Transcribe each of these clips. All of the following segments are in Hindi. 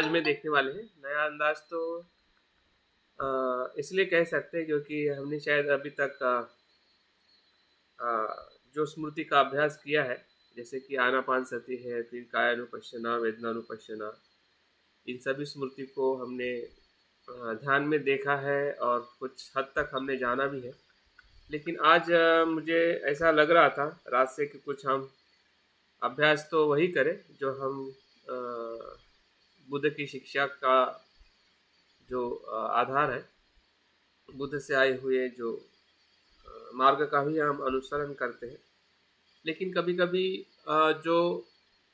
आज में देखने वाले हैं नया अंदाज तो इसलिए कह सकते हैं क्योंकि हमने शायद अभी तक जो स्मृति का अभ्यास किया है, जैसे कि आनापानसति है, फिर कायानुपश्यना, वेदनानुपश्यना, इन सभी स्मृति को हमने ध्यान में देखा है और कुछ हद तक हमने जाना भी है। लेकिन आज मुझे ऐसा लग रहा था रात से कि कुछ हम अभ्यास तो वही करें जो हम बुद्ध की शिक्षा का जो आधार है, बुद्ध से आए हुए जो मार्ग का भी हम अनुसरण करते हैं। लेकिन कभी कभी जो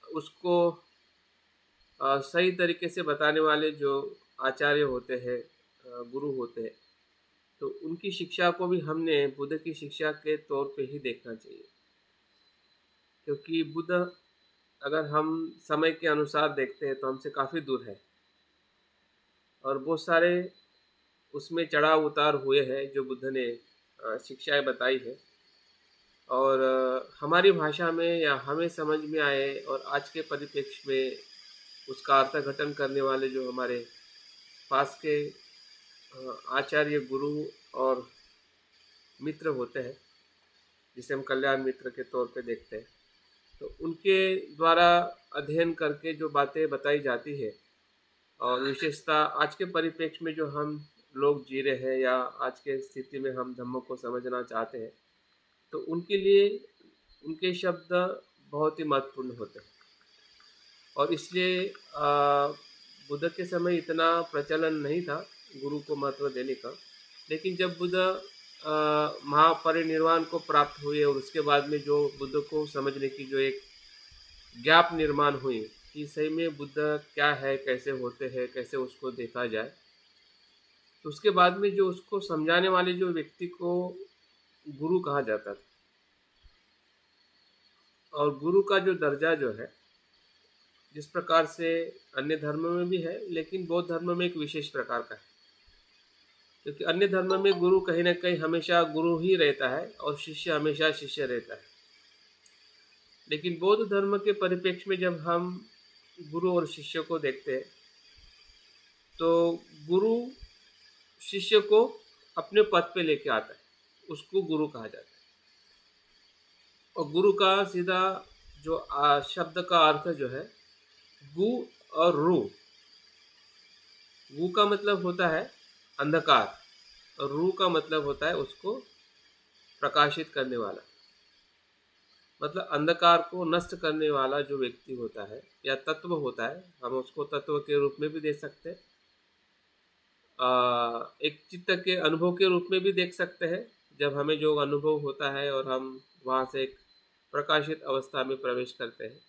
उसको सही तरीके से बताने वाले जो आचार्य होते हैं, गुरु होते हैं, तो उनकी शिक्षा को भी हमने बुद्ध की शिक्षा के तौर पे ही देखना चाहिए। क्योंकि बुद्ध अगर हम समय के अनुसार देखते हैं तो हमसे काफ़ी दूर है और बहुत सारे उसमें चढ़ाव उतार हुए हैं जो बुद्ध ने शिक्षाएं बताई है। और हमारी भाषा में या हमें समझ में आए और आज के परिप्रेक्ष्य में उसका अर्थघटन करने वाले जो हमारे पास के आचार्य, गुरु और मित्र होते हैं, जिसे हम कल्याण मित्र के तौर पे देखते हैं, तो उनके द्वारा अध्ययन करके जो बातें बताई जाती है और विशेषता आज के परिप्रेक्ष्य में जो हम लोग जी रहे हैं या आज के स्थिति में हम धम्म को समझना चाहते हैं, तो उनके लिए उनके शब्द बहुत ही महत्वपूर्ण होते हैं। और इसलिए बुद्ध के समय इतना प्रचलन नहीं था गुरु को महत्व देने का। लेकिन जब बुद्ध महापरिनिर्वाण को प्राप्त हुए और उसके बाद में जो बुद्ध को समझने की जो एक गैप निर्माण हुई कि सही में बुद्ध क्या है, कैसे होते हैं, कैसे उसको देखा जाए, तो उसके बाद में जो उसको समझाने वाले जो व्यक्ति को गुरु कहा जाता था। और गुरु का जो दर्जा जो है, जिस प्रकार से अन्य धर्म में भी है, लेकिन बौद्ध धर्म में एक विशेष प्रकार का है। क्योंकि अन्य धर्म में गुरु कहीं ना कहीं हमेशा गुरु ही रहता है और शिष्य हमेशा शिष्य रहता है। लेकिन बौद्ध धर्म के परिप्रेक्ष्य में जब हम गुरु और शिष्य को देखते हैं, तो गुरु शिष्य को अपने पद पे लेके आता है, उसको गुरु कहा जाता है। और गुरु का सीधा जो शब्द का अर्थ जो है, गु और रू। गु का मतलब होता है अंधकार और रू का मतलब होता है उसको प्रकाशित करने वाला। मतलब अंधकार को नष्ट करने वाला जो व्यक्ति होता है या तत्व होता है, हम उसको तत्व के रूप में भी देख सकते हैं, एक चित्त के अनुभव के रूप में भी देख सकते हैं। जब हमें जो अनुभव होता है और हम वहाँ से एक प्रकाशित अवस्था में प्रवेश करते हैं,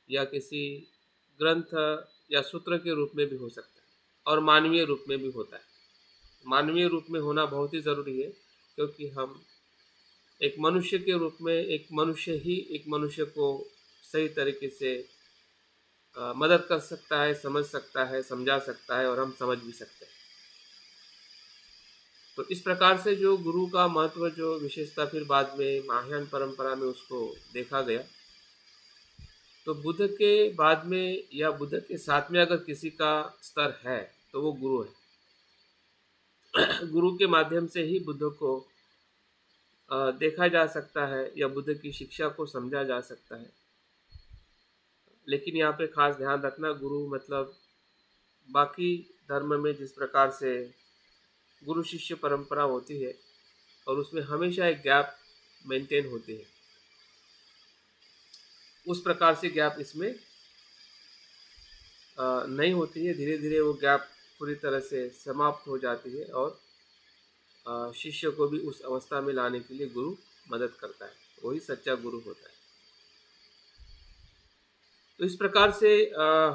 या किसी ग्रंथ या सूत्र के रूप में भी हो सकता है और मानवीय रूप में भी होता है। मानवीय रूप में होना बहुत ही ज़रूरी है, क्योंकि हम एक मनुष्य के रूप में एक मनुष्य ही एक मनुष्य को सही तरीके से मदद कर सकता है, समझ सकता है, समझा सकता है और हम समझ भी सकते हैं। तो इस प्रकार से जो गुरु का महत्व, जो विशेषता फिर बाद में महायान परंपरा में उसको देखा गया। तो बुद्ध के बाद में या बुद्ध के साथ में अगर किसी का स्तर है तो वो गुरु है। गुरु के माध्यम से ही बुद्ध को देखा जा सकता है या बुद्ध की शिक्षा को समझा जा सकता है। लेकिन यहाँ पे खास ध्यान रखना, गुरु मतलब बाकी धर्म में जिस प्रकार से गुरु शिष्य परंपरा होती है और उसमें हमेशा एक गैप मेंटेन होती है, उस प्रकार से गैप इसमें नहीं होती है। धीरे धीरे वो गैप पूरी तरह से समाप्त हो जाती है और शिष्य को भी उस अवस्था में लाने के लिए गुरु मदद करता है, वही सच्चा गुरु होता है। तो इस प्रकार से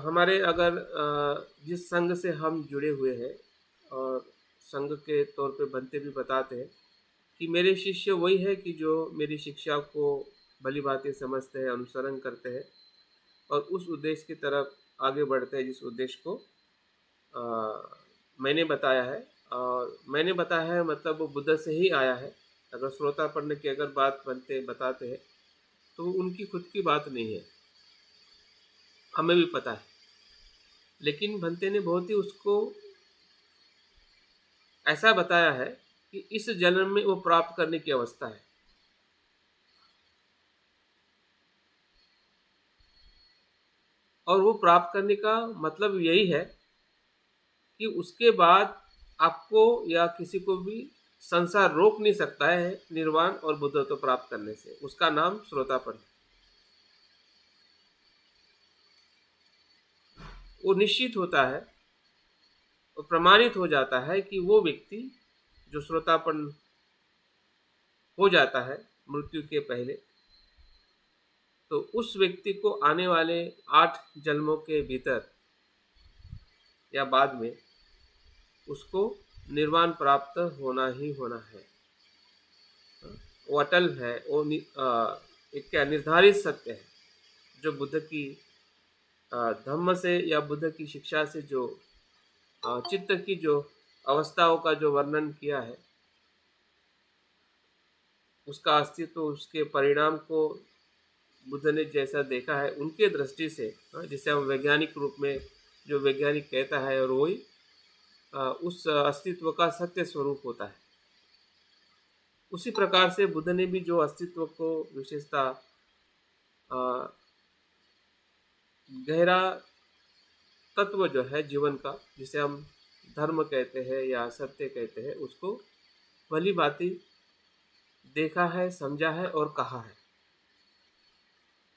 हमारे अगर जिस संघ से हम जुड़े हुए हैं और संघ के तौर पे बनते भी बताते हैं कि मेरे शिष्य वही है कि जो मेरी शिक्षा को भली भांति समझते हैं, अनुसरण करते हैं और उस उद्देश्य की तरफ आगे बढ़ते हैं जिस उद्देश्य को मैंने बताया है। और मैंने बताया है मतलब वो बुद्ध से ही आया है। अगर श्रोतापन्न की अगर बात बताते हैं तो उनकी खुद की बात नहीं है, हमें भी पता है। लेकिन भंते ने बहुत ही उसको ऐसा बताया है कि इस जन्म में वो प्राप्त करने की अवस्था है। और वो प्राप्त करने का मतलब यही है कि उसके बाद आपको या किसी को भी संसार रोक नहीं सकता है निर्वाण और बुद्धत्व प्राप्त करने से। उसका नाम श्रोतापन। वो निश्चित होता है और प्रमाणित हो जाता है कि वो व्यक्ति जो श्रोतापन हो जाता है मृत्यु के पहले, तो उस व्यक्ति को आने वाले 8 जन्मों के भीतर या बाद में उसको निर्वाण प्राप्त होना ही होना है। वो अटल है, वो एक क्या निर्धारित सत्य है जो बुद्ध की धम्म से या बुद्ध की शिक्षा से जो चित्त की जो अवस्थाओं का जो वर्णन किया है, उसका अस्तित्व, उसके परिणाम को बुद्ध ने जैसा देखा है उनके दृष्टि से, जिसे हम वैज्ञानिक रूप में जो वैज्ञानिक कहता है, और वही उस अस्तित्व का सत्य स्वरूप होता है। उसी प्रकार से बुद्ध ने भी जो अस्तित्व को विशेषता गहरा तत्व जो है जीवन का, जिसे हम धर्म कहते हैं या सत्य कहते हैं, उसको भली भांति देखा है, समझा है और कहा है।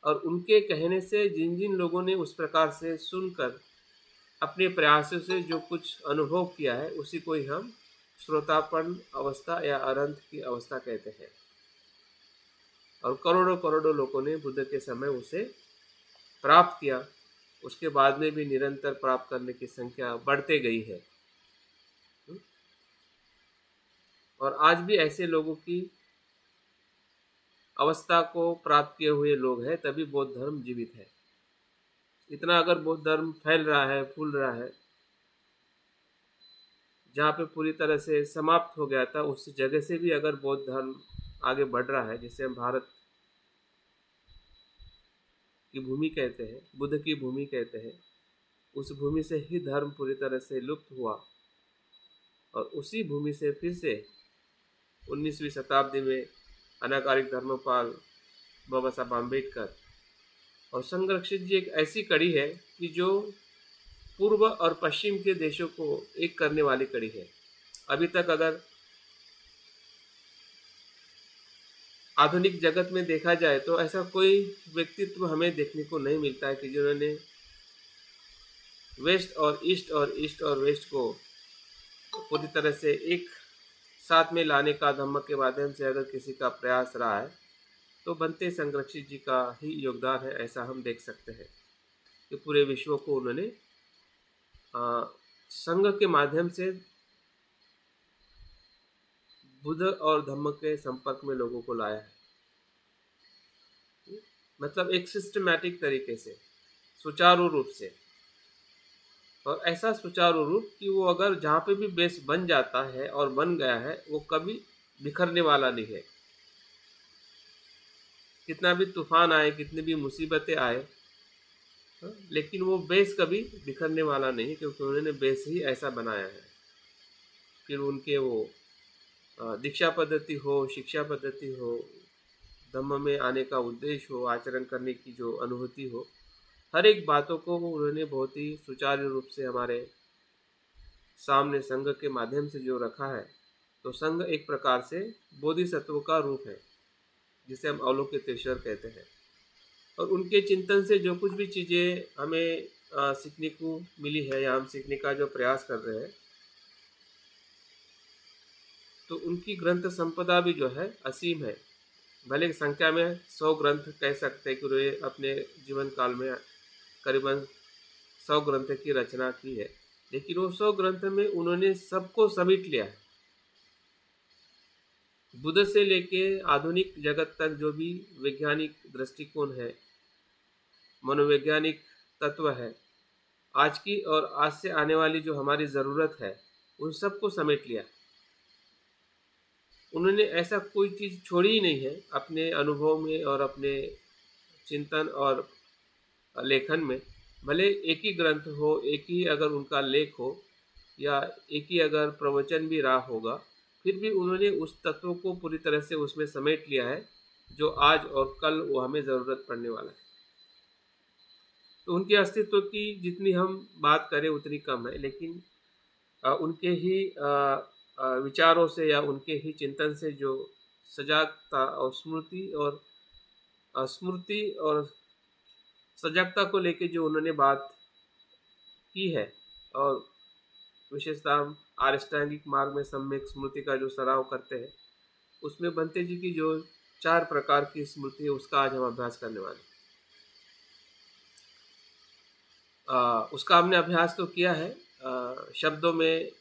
और उनके कहने से जिन जिन लोगों ने उस प्रकार से सुनकर अपने प्रयासों से जो कुछ अनुभव किया है, उसी को ही हम श्रोतापन अवस्था या अरंत की अवस्था कहते हैं। और करोड़ों करोड़ों लोगों ने बुद्ध के समय उसे प्राप्त किया। उसके बाद में भी निरंतर प्राप्त करने की संख्या बढ़ते गई है। और आज भी ऐसे लोगों की अवस्था को प्राप्त किए हुए लोग हैं, तभी बौद्ध धर्म जीवित है। इतना अगर बौद्ध धर्म फैल रहा है, फूल रहा है, जहाँ पे पूरी तरह से समाप्त हो गया था, उस जगह से भी अगर बौद्ध धर्म आगे बढ़ रहा है, जिसे हम भारत की भूमि कहते हैं, बुद्ध की भूमि कहते हैं, उस भूमि से ही धर्म पूरी तरह से लुप्त हुआ। और उसी भूमि से फिर से 19वीं शताब्दी में अनाकारिक धर्मपाल बाबा साहब आम्बेडकर और संरक्षित जी एक ऐसी कड़ी है कि जो पूर्व और पश्चिम के देशों को एक करने वाली कड़ी है। अभी तक अगर आधुनिक जगत में देखा जाए तो ऐसा कोई व्यक्तित्व हमें देखने को नहीं मिलता है कि जिन्होंने वेस्ट और ईस्ट और वेस्ट को पूरी तरह से एक साथ में लाने का धम्म के माध्यम से अगर किसी का प्रयास रहा है, तो बनते संरक्षित जी का ही योगदान है। ऐसा हम देख सकते हैं कि पूरे विश्व को उन्होंने संघ के माध्यम से बुद्ध और धम्म के संपर्क में लोगों को लाया है। मतलब एक सिस्टमैटिक तरीके से, सुचारू रूप से, और ऐसा सुचारू रूप कि वो अगर जहाँ पे भी बेस बन जाता है और बन गया है, वो कभी बिखरने वाला नहीं है। कितना भी तूफान आए, कितनी भी मुसीबतें आए, लेकिन वो बेस कभी बिखरने वाला नहीं, क्योंकि उन्होंने बेस ही ऐसा बनाया है। फिर उनके वो दीक्षा पद्धति हो, शिक्षा पद्धति हो, धम्म में आने का उद्देश्य हो, आचरण करने की जो अनुभूति हो, हर एक बातों को उन्होंने बहुत ही सुचारू रूप से हमारे सामने संघ के माध्यम से जो रखा है। तो संघ एक प्रकार से बोधिसत्व का रूप है, जिसे हम अवलोकितेश्वर कहते हैं। और उनके चिंतन से जो कुछ भी चीज़ें हमें सीखने को मिली है या हम सीखने का जो प्रयास कर रहे हैं, तो उनकी ग्रंथ संपदा भी जो है असीम है। भले संख्या में 100 ग्रंथ कह सकते हैं कि उन्होंने अपने जीवन काल में करीबन 100 ग्रंथ की रचना की है, लेकिन वो 100 ग्रंथ में उन्होंने सबको समेट लिया है। बुद्ध से लेके आधुनिक जगत तक जो भी वैज्ञानिक दृष्टिकोण है, मनोवैज्ञानिक तत्व है, आज की और आज से आने वाली जो हमारी ज़रूरत है, उन सबको समेट लिया। उन्होंने ऐसा कोई चीज़ छोड़ी ही नहीं है अपने अनुभव में और अपने चिंतन और लेखन में भले एक ही ग्रंथ हो, एक ही अगर उनका लेख हो या एक ही अगर प्रवचन भी रहा होगा, फिर भी उन्होंने उस तत्व को पूरी तरह से उसमें समेट लिया है, जो आज और कल वो हमें ज़रूरत पड़ने वाला है। तो उनके अस्तित्व की जितनी हम बात करें उतनी कम है, लेकिन उनके ही विचारों से या उनके ही चिंतन से जो सजागता और स्मृति और सजगता को लेके जो उन्होंने बात की है, और विशेषतः हम अष्टांगिक मार्ग में सम्यक स्मृति का जो सराव करते हैं, उसमें बंते जी की जो 4 प्रकार की स्मृति है उसका आज हम अभ्यास करने वाले हैं। उसका हमने अभ्यास तो किया है शब्दों में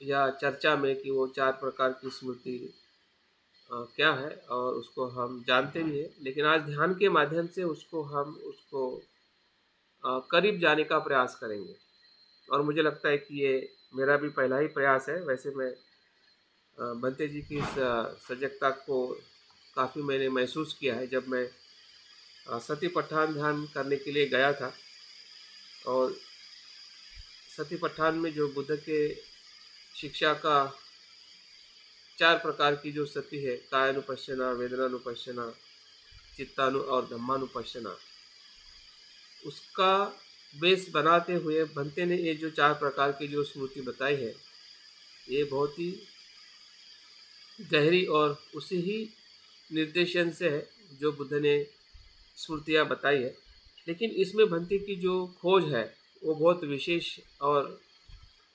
या चर्चा में कि वो 4 प्रकार की स्मृति क्या है, और उसको हम जानते भी हैं, लेकिन आज ध्यान के माध्यम से उसको करीब जाने का प्रयास करेंगे। और मुझे लगता है कि ये मेरा भी पहला ही प्रयास है। वैसे मैं बंते जी की इस सजगता को काफ़ी मैंने महसूस किया है जब मैं सतीपट्ठान ध्यान करने के लिए गया था, और सतीपट्ठान में जो बुद्ध के शिक्षा का 4 प्रकार की जो सती है, कायानुपश्यना, वेदनानुपश्यना, चित्तानु और धम्मानुपश्यना, उसका बेस बनाते हुए बंते ने ये जो 4 प्रकार की जो स्मृति बताई है, ये बहुत ही गहरी और उसी ही निर्देशन से है जो बुद्ध ने स्मृतियाँ बताई है। लेकिन इसमें बंते की जो खोज है वो बहुत विशेष, और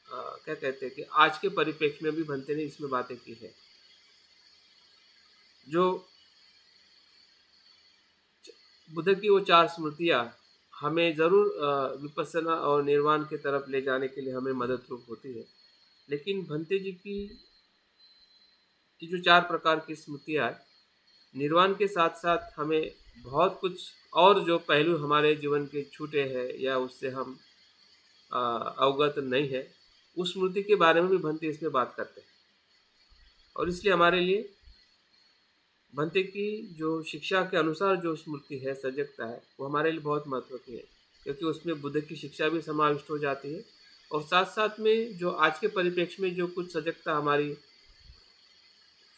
क्या कहते हैं कि आज के परिप्रेक्ष्य में भी बंते ने इसमें बातें की है। जो बुद्ध की वो 4 स्मृतियाँ हमें ज़रूर विपස්සना और निर्वाण की तरफ ले जाने के लिए हमें मदद रूप होती है, लेकिन भंते जी की जो 4 प्रकार की स्मृतियाँ निर्वाण के साथ साथ हमें बहुत कुछ और जो पहलू हमारे जीवन के छूटे हैं या उससे हम अवगत नहीं है, उस स्मृति के बारे में भी भंते इसमें बात करते हैं। और इसलिए हमारे लिए भंते की जो शिक्षा के अनुसार जो स्मृति है, सजगता है, वो हमारे लिए बहुत महत्व की है, क्योंकि उसमें बुद्ध की शिक्षा भी समाविष्ट हो जाती है, और साथ साथ में जो आज के परिप्रेक्ष्य में जो कुछ सजगता हमारी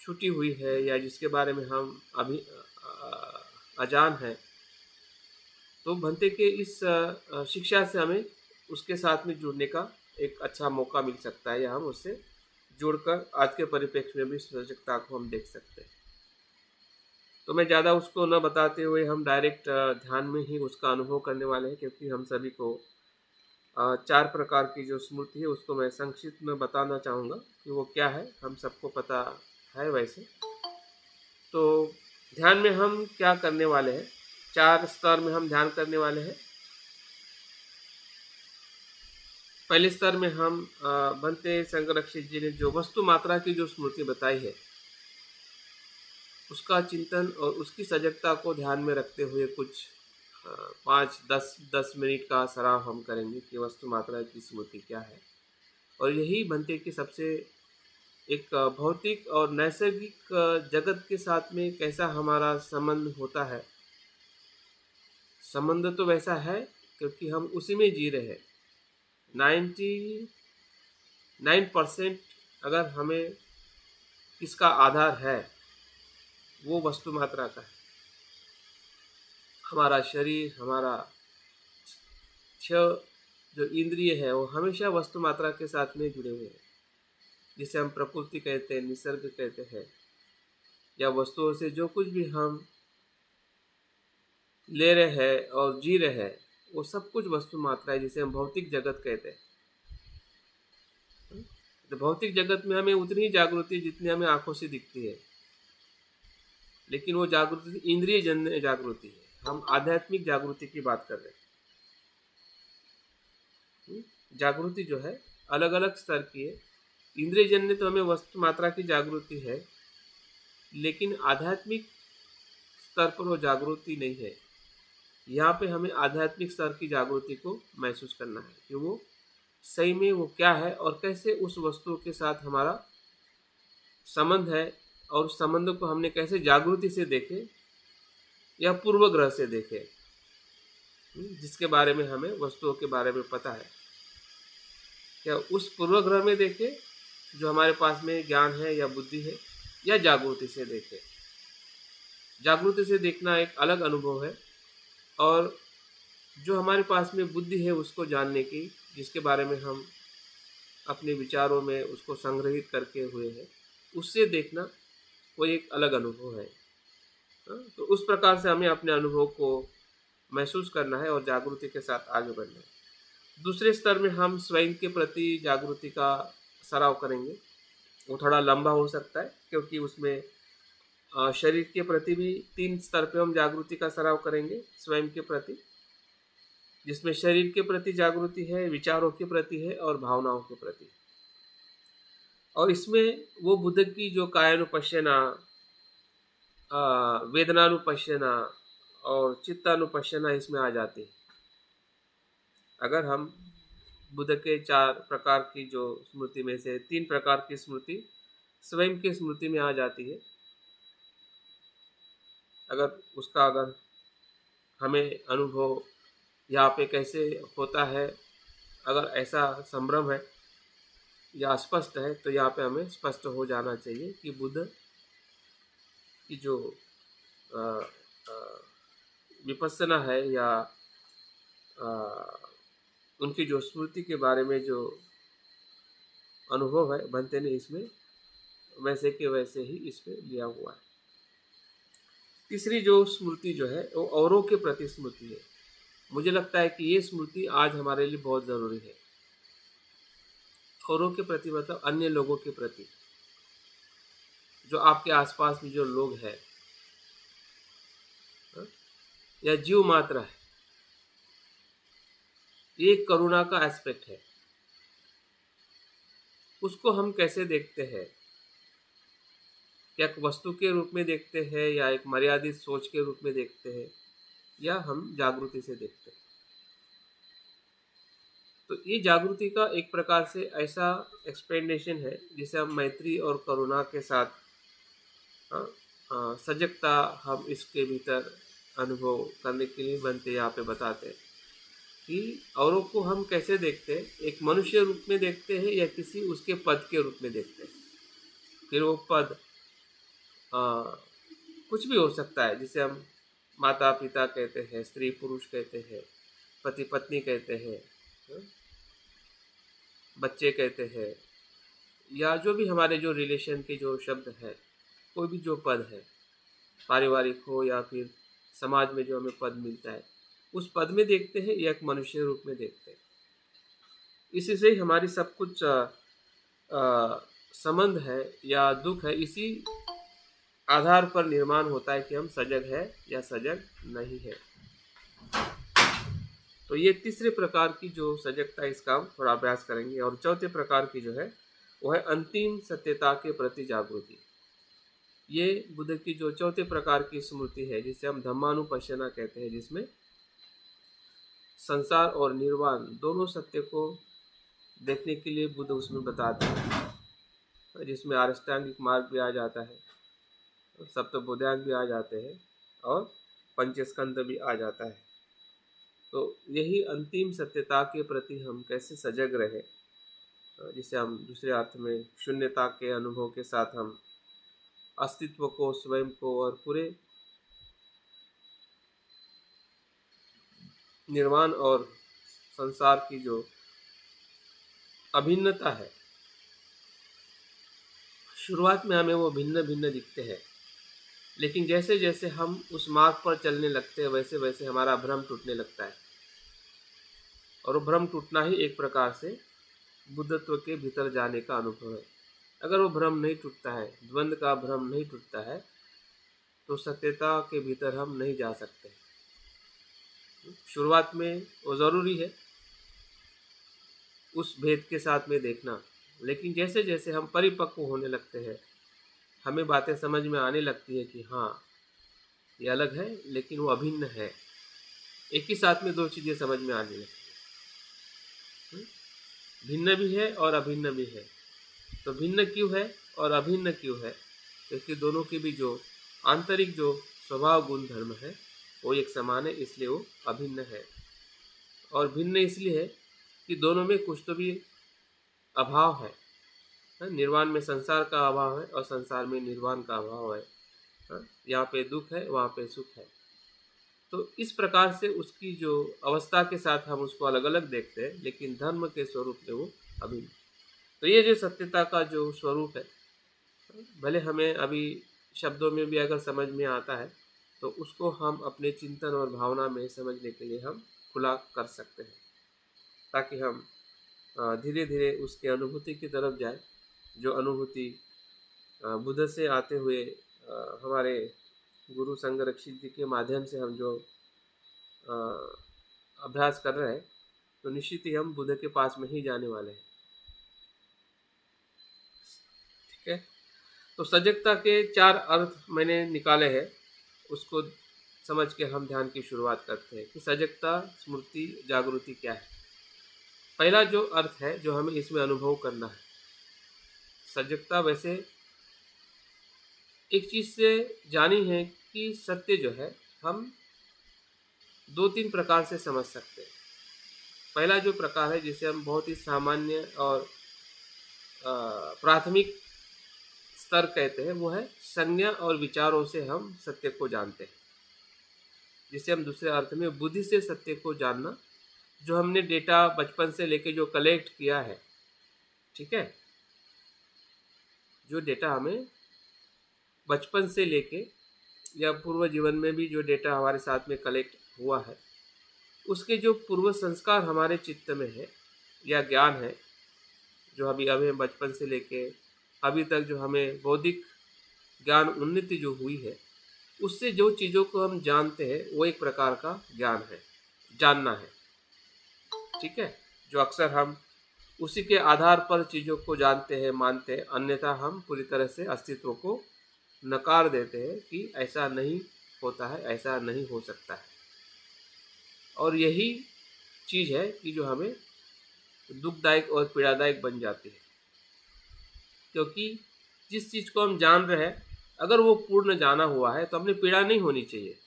छूटी हुई है या जिसके बारे में हम अभी अजान हैं, तो भंते के इस शिक्षा से हमें उसके साथ में जुड़ने का एक अच्छा मौका मिल सकता है, या हम उससे जुड़कर आज के परिप्रेक्ष्य में भी सजगता को हम देख सकते हैं। तो मैं ज़्यादा उसको न बताते हुए हम डायरेक्ट ध्यान में ही उसका अनुभव करने वाले हैं, क्योंकि हम सभी को 4 प्रकार की जो स्मृति है उसको मैं संक्षिप्त में बताना चाहूँगा कि वो क्या है। हम सबको पता है वैसे। तो ध्यान में हम क्या करने वाले हैं, 4 स्तर में हम ध्यान करने वाले हैं। पहले स्तर में हम बंते संगरक्षित जी ने जो वस्तु मात्रा की जो स्मृति बताई है उसका चिंतन और उसकी सजगता को ध्यान में रखते हुए कुछ 5-10 मिनट का सराव हम करेंगे कि वस्तु मात्रा की स्मृति क्या है, और यही बंते की सबसे एक भौतिक और नैसर्गिक जगत के साथ में कैसा हमारा संबंध होता है। संबंध तो वैसा है क्योंकि हम उसी में जी रहे हैं। 99% अगर हमें किसका आधार है, वो वस्तु मात्रा का है। हमारा शरीर, हमारा जो इंद्रिय है वो हमेशा वस्तु मात्रा के साथ में जुड़े हुए हैं, जिसे हम प्रकृति कहते हैं, निसर्ग कहते हैं, या वस्तुओं से जो कुछ भी हम ले रहे हैं और जी रहे हैं वो सब कुछ वस्तु मात्रा है, जिसे हम भौतिक जगत कहते हैं। तो भौतिक जगत में हमें उतनी ही जागृति जितनी हमें आंखों से दिखती है, लेकिन वो जागृति इंद्रिय जन्य जागृति है। हम आध्यात्मिक जागृति की बात कर रहे हैं। जागृति जो है अलग अलग स्तर की है। इंद्रिय जन्य तो हमें वस्तु मात्रा की जागृति है, लेकिन आध्यात्मिक स्तर पर वो जागृति नहीं है। यहाँ पे हमें आध्यात्मिक स्तर की जागृति को महसूस करना है कि वो सही में वो क्या है और कैसे उस वस्तु के साथ हमारा संबंध है, और उस संबंध को हमने कैसे जागृति से देखे या पूर्वग्रह से देखे। जिसके बारे में हमें वस्तुओं के बारे में पता है, क्या उस पूर्वग्रह में देखें जो हमारे पास में ज्ञान है या बुद्धि है, या जागृति से देखें। जागृति से देखना एक अलग अनुभव है, और जो हमारे पास में बुद्धि है उसको जानने की, जिसके बारे में हम अपने विचारों में उसको संग्रहित करके हुए हैं, उससे देखना वो एक अलग अनुभव है। तो उस प्रकार से हमें अपने अनुभव को महसूस करना है और जागृति के साथ आगे बढ़ना है। दूसरे स्तर में हम स्वयं के प्रति जागृति का सराव करेंगे। वो थोड़ा लंबा हो सकता है, क्योंकि उसमें शरीर के प्रति भी 3 स्तर पे हम जागृति का सराव करेंगे स्वयं के प्रति, जिसमें शरीर के प्रति जागृति है, विचारों के प्रति है और भावनाओं के प्रति। और इसमें वो बुद्ध की जो कायानुपश्यना, वेदनानुपश्यना और चित्तानुपश्यना इसमें आ जाती है। अगर हम बुद्ध के 4 प्रकार की जो स्मृति में से 3 प्रकार की स्मृति स्वयं की स्मृति में आ जाती है, अगर हमें अनुभव यहाँ पे कैसे होता है, अगर ऐसा संभ्रम है या स्पष्ट है, तो यहाँ पे हमें स्पष्ट हो जाना चाहिए कि बुद्ध की जो विपස්සना है या उनकी जो स्मृति के बारे में जो अनुभव है, बनते ने इसमें वैसे के वैसे ही इसमें लिया हुआ है। तीसरी जो स्मृति जो है वो औरों के प्रति स्मृति है। मुझे लगता है कि ये स्मृति आज हमारे लिए बहुत ज़रूरी है। औरों के प्रति मतलब अन्य लोगों के प्रति, जो आपके आसपास में जो लोग हैं या जीव मात्र है, ये करुणा का एस्पेक्ट है। उसको हम कैसे देखते हैं? क्या एक वस्तु के रूप में देखते हैं, या एक मर्यादित सोच के रूप में देखते हैं, या हम जागृति से देखते हैं? तो ये जागृति का एक प्रकार से ऐसा एक्सप्लेनेशन है जिसे हम मैत्री और करुणा के साथ सजगता हम इसके भीतर अनुभव करने के लिए बनते यहाँ पे बताते हैं कि औरों को हम कैसे देखते हैं, एक मनुष्य रूप में देखते हैं या किसी उसके पद के रूप में देखते हैं। फिर वो पद कुछ भी हो सकता है, जिसे हम माता पिता कहते हैं, स्त्री पुरुष कहते हैं, पति पत्नी कहते हैं, बच्चे कहते हैं, या जो भी हमारे जो रिलेशन के जो शब्द है, कोई भी जो पद है, पारिवारिक हो या फिर समाज में जो हमें पद मिलता है, उस पद में देखते हैं या एक मनुष्य रूप में देखते हैं। इसी से ही हमारी सब कुछ संबंध है या दुख है, इसी आधार पर निर्माण होता है कि हम सजग है या सजग नहीं है। तो ये तीसरे प्रकार की जो सजगता, इसका हम थोड़ा अभ्यास करेंगे। और चौथे प्रकार की जो है वो है अंतिम सत्यता के प्रति जागृति। ये बुद्ध की जो चौथे प्रकार की स्मृति है, जिसे हम धम्मानुपश्यना कहते हैं, जिसमें संसार और निर्वाण दोनों सत्य को देखने के लिए बुद्ध उसमें बताते हैं, जिसमें अष्टांगिक मार्ग भी आ जाता है, सप्तबोधायन भी आ जाते हैं और पंचस्कंद भी आ जाता है। तो यही अंतिम सत्यता के प्रति हम कैसे सजग रहे, जिसे हम दूसरे अर्थ में शून्यता के अनुभव के साथ हम अस्तित्व को, स्वयं को और पूरे निर्वाण और संसार की जो अभिन्नता है, शुरुआत में हमें वो भिन्न भिन्न दिखते हैं, लेकिन जैसे जैसे हम उस मार्ग पर चलने लगते हैं, वैसे वैसे हमारा भ्रम टूटने लगता है। और वो भ्रम टूटना ही एक प्रकार से बुद्धत्व के भीतर जाने का अनुभव है। अगर वो भ्रम नहीं टूटता है, द्वंद्व का भ्रम नहीं टूटता है, तो सत्यता के भीतर हम नहीं जा सकते। शुरुआत में वो ज़रूरी है उस भेद के साथ में देखना, लेकिन जैसे जैसे हम परिपक्व होने लगते हैं, हमें बातें समझ में आने लगती है कि हाँ, ये अलग है लेकिन वो अभिन्न है। एक ही साथ में दो चीज़ें समझ में आने लगती है, भिन्न भी है और अभिन्न भी है। तो भिन्न क्यों है और अभिन्न क्यों है? क्योंकि दोनों के भी जो आंतरिक जो स्वभाव गुण धर्म है वो एक समान है, इसलिए वो अभिन्न है। और भिन्न इसलिए है कि दोनों में कुछ तो भी अभाव है। निर्वाण में संसार का अभाव है और संसार में निर्वाण का अभाव है। यहाँ पे दुख है, वहाँ पे सुख है। तो इस प्रकार से उसकी जो अवस्था के साथ हम उसको अलग अलग देखते हैं, लेकिन धर्म के स्वरूप में वो अभिन्न। तो ये जो सत्यता का जो स्वरूप है, भले हमें अभी शब्दों में भी अगर समझ में आता है, तो उसको हम अपने चिंतन और भावना में समझने के लिए हम खुला कर सकते हैं, ताकि हम धीरे धीरे उसके अनुभूति की तरफ जाए। जो अनुभूति बुद्ध से आते हुए हमारे गुरु संगरक्षित जी के माध्यम से हम जो अभ्यास कर रहे हैं, तो निश्चित ही हम बुद्ध के पास में ही जाने वाले हैं। ठीक है, तो सजगता के 4 अर्थ मैंने निकाले हैं, उसको समझ के हम ध्यान की शुरुआत करते हैं कि सजगता, स्मृति, जागृति क्या है। पहला जो अर्थ है जो हमें इसमें अनुभव करना है, सजगता वैसे एक चीज़ से जानी है कि सत्य जो है हम 2-3 प्रकार से समझ सकते हैं। पहला जो प्रकार है जिसे हम बहुत ही सामान्य और प्राथमिक स्तर कहते हैं, वो है संज्ञा और विचारों से हम सत्य को जानते हैं, जिसे हम दूसरे अर्थ में बुद्धि से सत्य को जानना, जो हमने डेटा बचपन से लेके जो कलेक्ट किया है, ठीक है, जो डेटा हमें बचपन से लेके या पूर्व जीवन में भी जो डेटा हमारे साथ में कलेक्ट हुआ है, उसके जो पूर्व संस्कार हमारे चित्त में है या ज्ञान है, जो अभी हमें बचपन से लेके अभी तक जो हमें बौद्धिक ज्ञान उन्नति जो हुई है, उससे जो चीज़ों को हम जानते हैं वो एक प्रकार का ज्ञान है, जानना है। ठीक है, जो अक्सर हम उसी के आधार पर चीज़ों को जानते हैं, मानते हैं, अन्यथा हम पूरी तरह से अस्तित्व को नकार देते हैं कि ऐसा नहीं होता है, ऐसा नहीं हो सकता है। और यही चीज़ है कि जो हमें दुखदायक और पीड़ादायक बन जाती है, क्योंकि जिस चीज़ को हम जान रहे हैं, अगर वो पूर्ण जाना हुआ है तो हमें पीड़ा नहीं होनी चाहिए।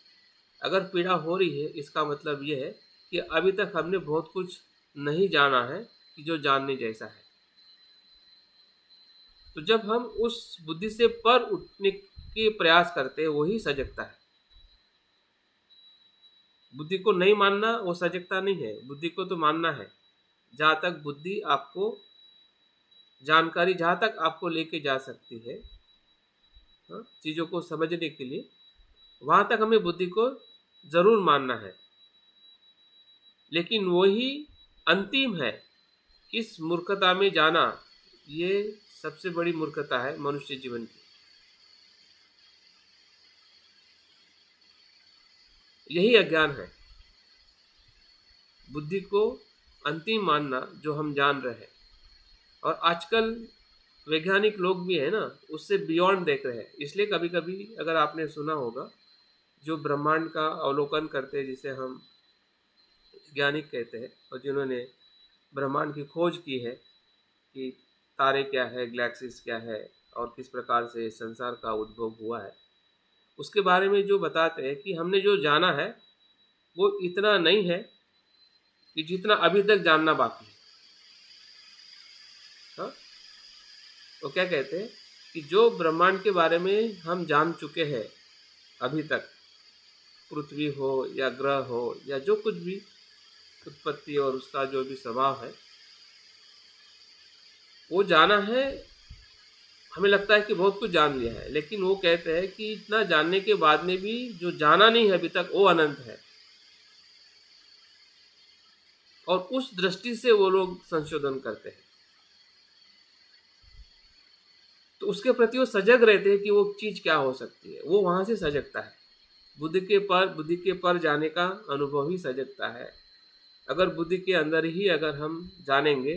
अगर पीड़ा हो रही है, इसका मतलब ये है कि अभी तक हमने बहुत कुछ नहीं जाना है कि जो जानने जैसा है। तो जब हम उस बुद्धि से पर उठने के प्रयास करते हैं, वही सजगता है। बुद्धि को नहीं मानना वो सजगता नहीं है, बुद्धि को तो मानना है। जहाँ तक बुद्धि आपको जानकारी, जहाँ तक आपको लेके जा सकती है चीज़ों को समझने के लिए, वहाँ तक हमें बुद्धि को ज़रूर मानना है। लेकिन वही अंतिम है। इस मूर्खता में जाना, ये सबसे बड़ी मूर्खता है मनुष्य जीवन की। यही अज्ञान है, बुद्धि को अंतिम मानना जो हम जान रहे हैं। और आजकल वैज्ञानिक लोग भी है ना, उससे बियॉन्ड देख रहे हैं। इसलिए कभी कभी अगर आपने सुना होगा, जो ब्रह्मांड का अवलोकन करते हैं, जिसे हम वैज्ञानिक कहते हैं, और जिन्होंने ब्रह्मांड की खोज की है कि तारे क्या है, गैलेक्सीज क्या है और किस प्रकार से संसार का उद्भव हुआ है, उसके बारे में जो बताते हैं कि हमने जो जाना है वो इतना नहीं है कि जितना अभी तक जानना बाकी है। हाँ, तो क्या कहते हैं कि जो ब्रह्मांड के बारे में हम जान चुके हैं अभी तक, पृथ्वी हो या ग्रह हो या जो कुछ भी उत्पत्ति और उसका जो भी स्वभाव है, वो जाना है। हमें लगता है कि बहुत कुछ जान लिया है, लेकिन वो कहते हैं कि इतना जानने के बाद में भी जो जाना नहीं है अभी तक, वो अनंत है। और उस दृष्टि से वो लोग संशोधन करते हैं, तो उसके प्रति वो सजग रहते हैं कि वो चीज़ क्या हो सकती है। वो वहाँ से सजगता है। बुद्धि के पर जाने का अनुभव ही सजगता है। अगर बुद्धि के अंदर ही अगर हम जानेंगे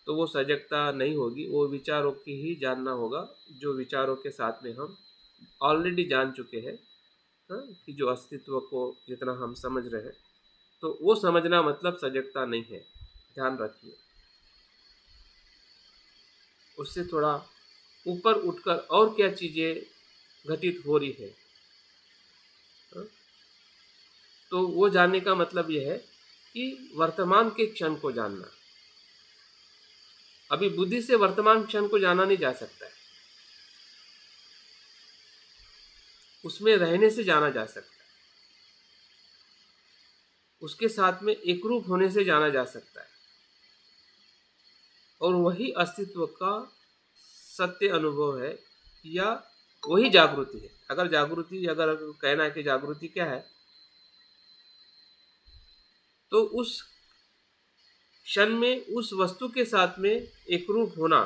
तो वो सजगता नहीं होगी, वो विचारों की ही जानना होगा, जो विचारों के साथ में हम ऑलरेडी जान चुके हैं। कि जो अस्तित्व को जितना हम समझ रहे हैं, तो वो समझना मतलब सजगता नहीं है। ध्यान रखिए, उससे थोड़ा ऊपर उठकर और क्या चीज़ें घटित हो रही है। तो वो जानने का मतलब ये है कि वर्तमान के क्षण को जानना। अभी बुद्धि से वर्तमान क्षण को जाना नहीं जा सकता है, उसमें रहने से जाना जा सकता है, उसके साथ में एकरूप होने से जाना जा सकता है, और वही अस्तित्व का सत्य अनुभव है, या वही जागृति है। अगर कहना है कि जागृति क्या है, तो उस क्षण में उस वस्तु के साथ में एकरूप होना,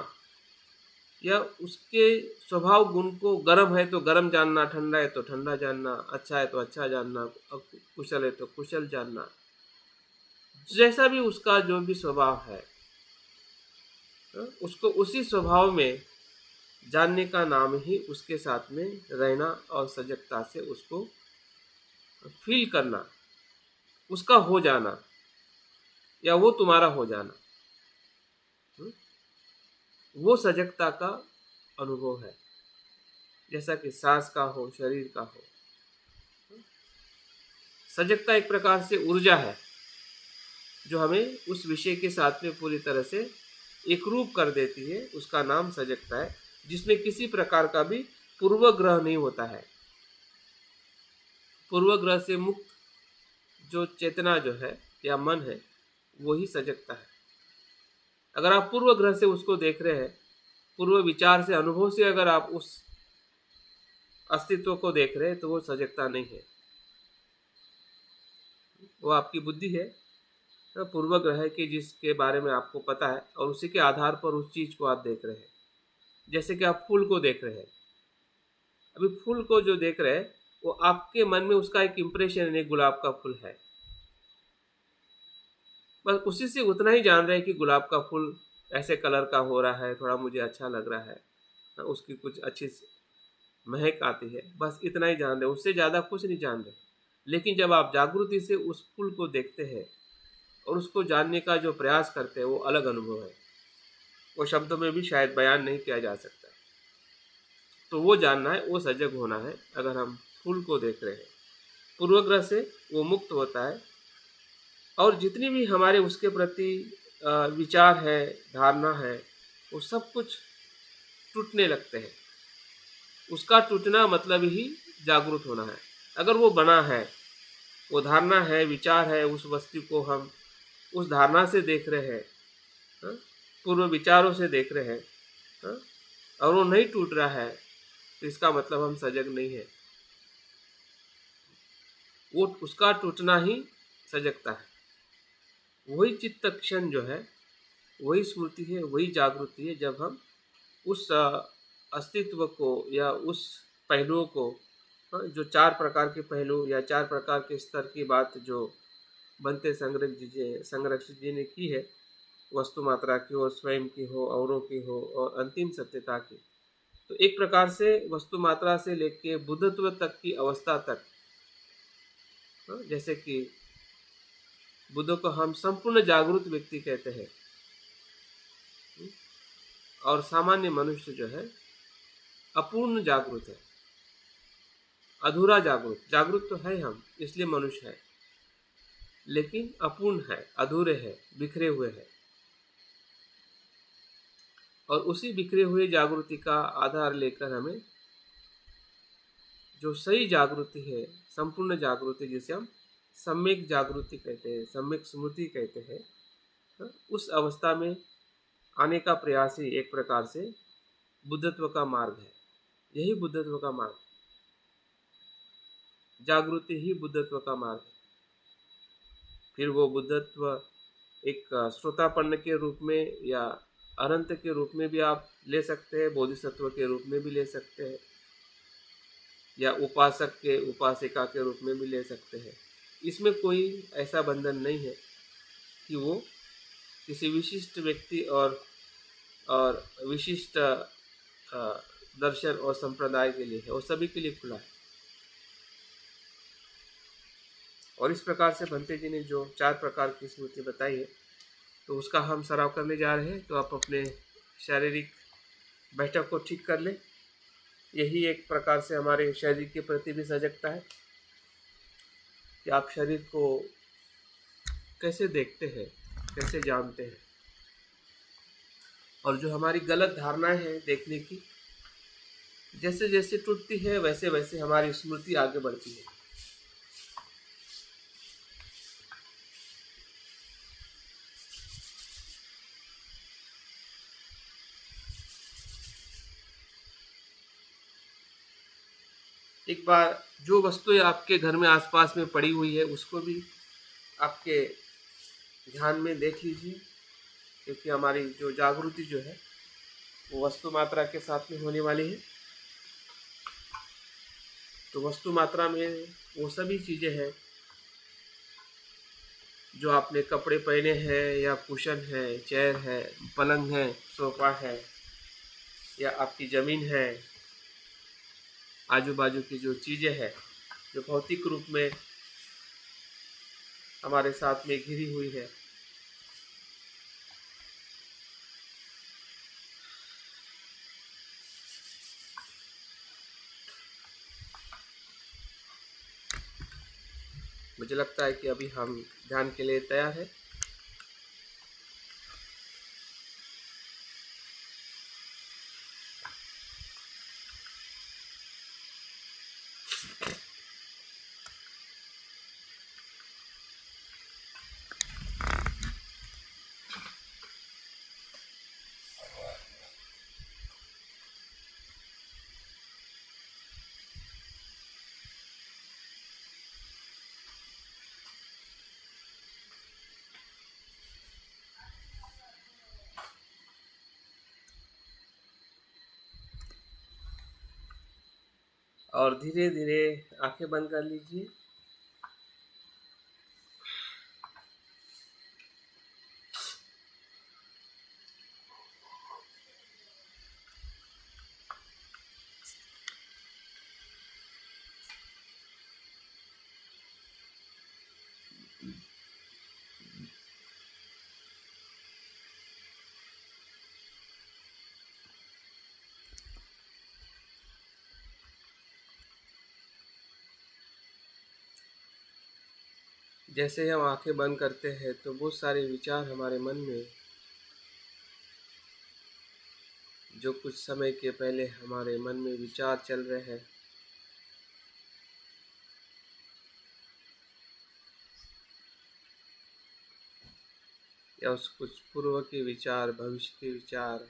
या उसके स्वभाव गुण को, गर्म है तो गर्म जानना, ठंडा है तो ठंडा जानना, अच्छा है तो अच्छा जानना, कुशल है तो कुशल जानना, जैसा भी उसका जो भी स्वभाव है, उसको उसी स्वभाव में जानने का नाम ही उसके साथ में रहना और सजगता से उसको फील करना, उसका हो जाना, या वो तुम्हारा हो जाना, वो सजगता का अनुभव है। जैसा कि सांस का हो, शरीर का हो। सजगता एक प्रकार से ऊर्जा है जो हमें उस विषय के साथ में पूरी तरह से एकरूप कर देती है, उसका नाम सजगता है, जिसमें किसी प्रकार का भी पूर्वग्रह नहीं होता है। पूर्वग्रह से मुक्त जो चेतना जो है या मन है, वही सजगता है। अगर आप पूर्वग्रह से उसको देख रहे हैं, पूर्व विचार से, अनुभव से अगर आप उस अस्तित्व को देख रहे हैं, तो वो सजगता नहीं है, वो आपकी बुद्धि है, पूर्वग्रह है कि जिसके बारे में आपको पता है, और उसी के आधार पर उस चीज को आप देख रहे हैं। जैसे कि आप फूल को देख रहे हैं, अभी फूल को जो देख रहे हैं, वो आपके मन में उसका एक इम्प्रेशन है, गुलाब का फूल है, बस उसी से उतना ही जान रहे हैं कि गुलाब का फूल ऐसे कलर का हो रहा है, थोड़ा मुझे अच्छा लग रहा है, उसकी कुछ अच्छी महक आती है, बस इतना ही जान रहे, उससे ज़्यादा कुछ नहीं जान रहे। लेकिन जब आप जागृति से उस फूल को देखते हैं और उसको जानने का जो प्रयास करते हैं, वो अलग अनुभव है, वो शब्दों में भी शायद बयान नहीं किया जा सकता। तो वो जानना है, वो सजग होना है। अगर हम फूल को देख रहे हैं, पूर्वग्रह से वो मुक्त होता है, और जितनी भी हमारे उसके प्रति विचार है, धारणा है, वो सब कुछ टूटने लगते हैं। उसका टूटना मतलब ही जागरूक होना है। अगर वो बना है, वो धारणा है, विचार है, उस वस्तु को हम उस धारणा से देख रहे हैं, पूर्व विचारों से देख रहे हैं, और वो नहीं टूट रहा है, तो इसका मतलब हम सजग नहीं है। वो उसका टूटना ही सजगता है। वही चित्त क्षण जो है, वही स्मृति है, वही जागृति है, जब हम उस अस्तित्व को या उस पहलुओं को, जो 4 प्रकार के पहलू या 4 प्रकार के स्तर की बात जो बनते संरक्षित जी ने की है, वस्तु मात्रा की हो, स्वयं की हो, औरों की हो, और अंतिम सत्यता की। तो एक प्रकार से वस्तु मात्रा से लेके बुद्धत्व तक की अवस्था तक, जैसे कि बुद्ध को हम संपूर्ण जागरूक व्यक्ति कहते हैं, और सामान्य मनुष्य जो है अपूर्ण जागरूक है, अधूरा जागरूक। जागरूक तो है हम, इसलिए मनुष्य है, लेकिन अपूर्ण है, अधूरे है, बिखरे हुए है। और उसी बिखरे हुए जागृति का आधार लेकर हमें जो सही जागृति है, संपूर्ण जागृति, जिसे हम सम्यक जागृति कहते हैं, सम्यक स्मृति कहते हैं, उस अवस्था में आने का प्रयास ही एक प्रकार से बुद्धत्व का मार्ग है। यही बुद्धत्व का मार्ग, जागृति ही बुद्धत्व का मार्ग है। फिर वो बुद्धत्व एक श्रोतापन्न के रूप में या अनंत के रूप में भी आप ले सकते हैं, बोधिसत्व के रूप में भी ले सकते हैं, या उपासक के, उपासिका के रूप में भी ले सकते हैं। इसमें कोई ऐसा बंधन नहीं है कि वो किसी विशिष्ट व्यक्ति और विशिष्ट दर्शन और संप्रदाय के लिए है, वो सभी के लिए खुला है। और इस प्रकार से भंते जी ने जो 4 प्रकार की स्मृति बताई है, तो उसका हम सराव करने जा रहे हैं। तो आप अपने शारीरिक बैठक को ठीक कर लें। यही एक प्रकार से हमारे शरीर के प्रति भी सजगता है कि आप शरीर को कैसे देखते हैं, कैसे जानते हैं, और जो हमारी गलत धारणाएं हैं देखने की, जैसे जैसे टूटती है वैसे वैसे हमारी स्मृति आगे बढ़ती है। एक बार जो वस्तुएं आपके घर में आसपास में पड़ी हुई है उसको भी आपके ध्यान में देख लीजिए, क्योंकि हमारी जो जागृति जो है वो वस्तु मात्रा के साथ में होने वाली है। तो वस्तु मात्रा में वो सभी चीज़ें हैं जो आपने कपड़े पहने हैं, या कुशन है, चेयर है, पलंग है, सोफा है, या आपकी ज़मीन है, आजू बाजू की जो चीज़ें हैं जो भौतिक रूप में हमारे साथ में घिरी हुई है। मुझे लगता है कि अभी हम ध्यान के लिए तैयार हैं। और धीरे धीरे आंखें बंद कर लीजिए। जैसे हम आंखें बंद करते हैं तो बहुत सारे विचार हमारे मन में, जो कुछ समय के पहले हमारे मन में विचार चल रहे हैं, या उस कुछ पूर्व के विचार, भविष्य के विचार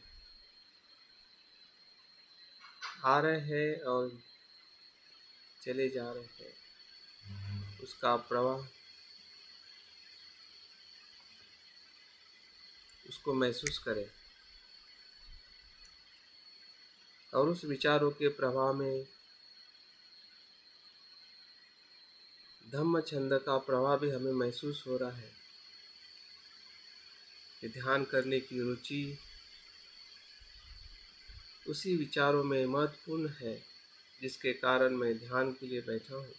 आ रहे हैं और चले जा रहे हैं, उसका प्रवाह, उसको महसूस करें। और उस विचारों के प्रवाह में धम्म छंद का प्रवाह भी हमें महसूस हो रहा है। कि ध्यान करने की रुचि उसी विचारों में महत्वपूर्ण है जिसके कारण मैं ध्यान के लिए बैठा हूँ।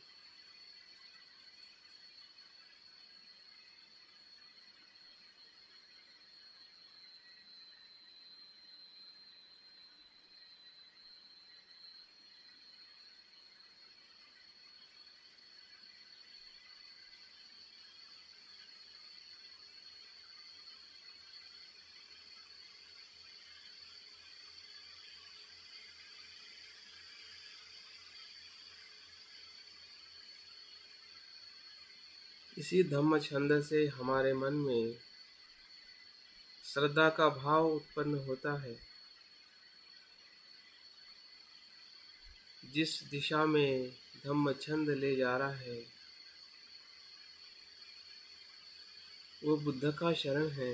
इसी धम्म छंद से हमारे मन में श्रद्धा का भाव उत्पन्न होता है। जिस दिशा में धम्म छंद ले जा रहा है वो बुद्ध का शरण है,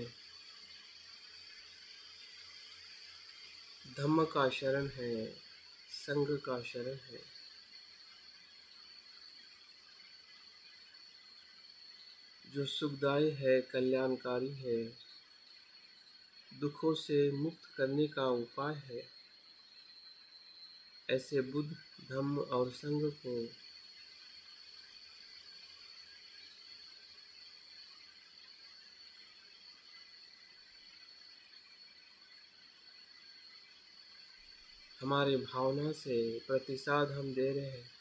धम्म का शरण है, संघ का शरण है। जो सुखदायी है, कल्याणकारी है, दुखों से मुक्त करने का उपाय है। ऐसे बुद्ध, धम्म और संघ को हमारी भावना से प्रतिसाद हम दे रहे हैं।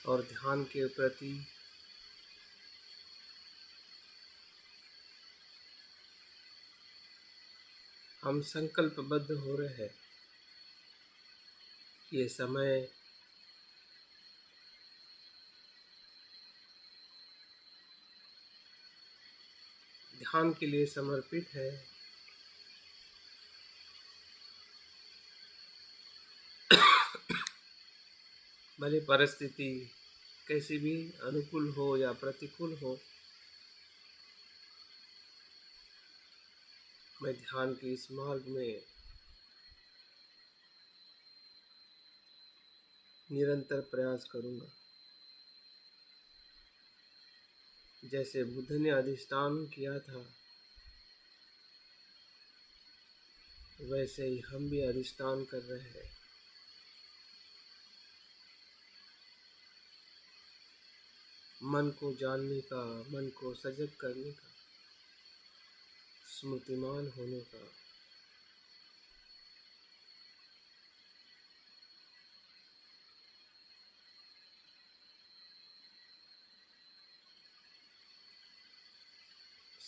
और ध्यान के प्रति हम संकल्पबद्ध हो रहे हैं कि ये समय ध्यान के लिए समर्पित है। भले परिस्थिति कैसी भी अनुकूल हो या प्रतिकूल हो, मैं ध्यान के इस मार्ग में निरंतर प्रयास करूंगा। जैसे बुद्ध ने अधिष्ठान किया था, वैसे ही हम भी अधिष्ठान कर रहे हैं। मन को जानने का, मन को सजग करने का, स्मृतिमान होने का।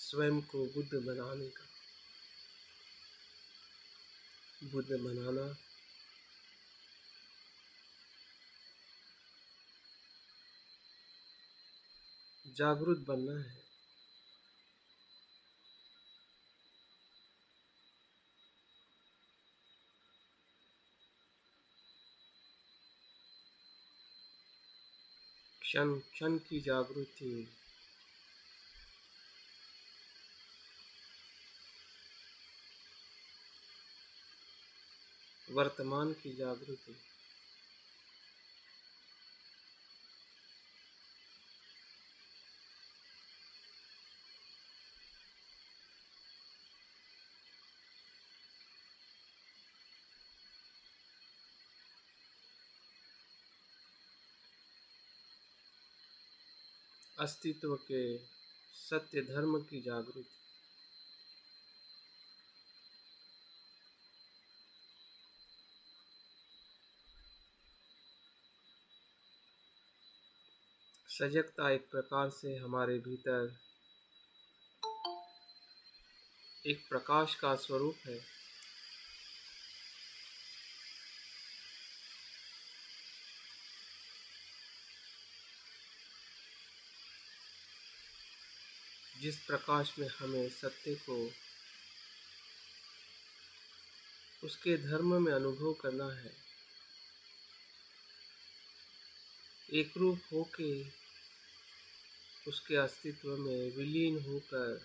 स्वयं को बुद्ध बनाने का। बुद्ध बनाना जागरूक बनना है। क्षण क्षण की जागृति, वर्तमान की जागृति। अस्तित्व के सत्य धर्म की जागृति। सजगता एक प्रकार से हमारे भीतर एक प्रकाश का स्वरूप है। जिस प्रकाश में हमें सत्य को उसके धर्म में अनुभव करना है, एक रूप होके उसके अस्तित्व में विलीन होकर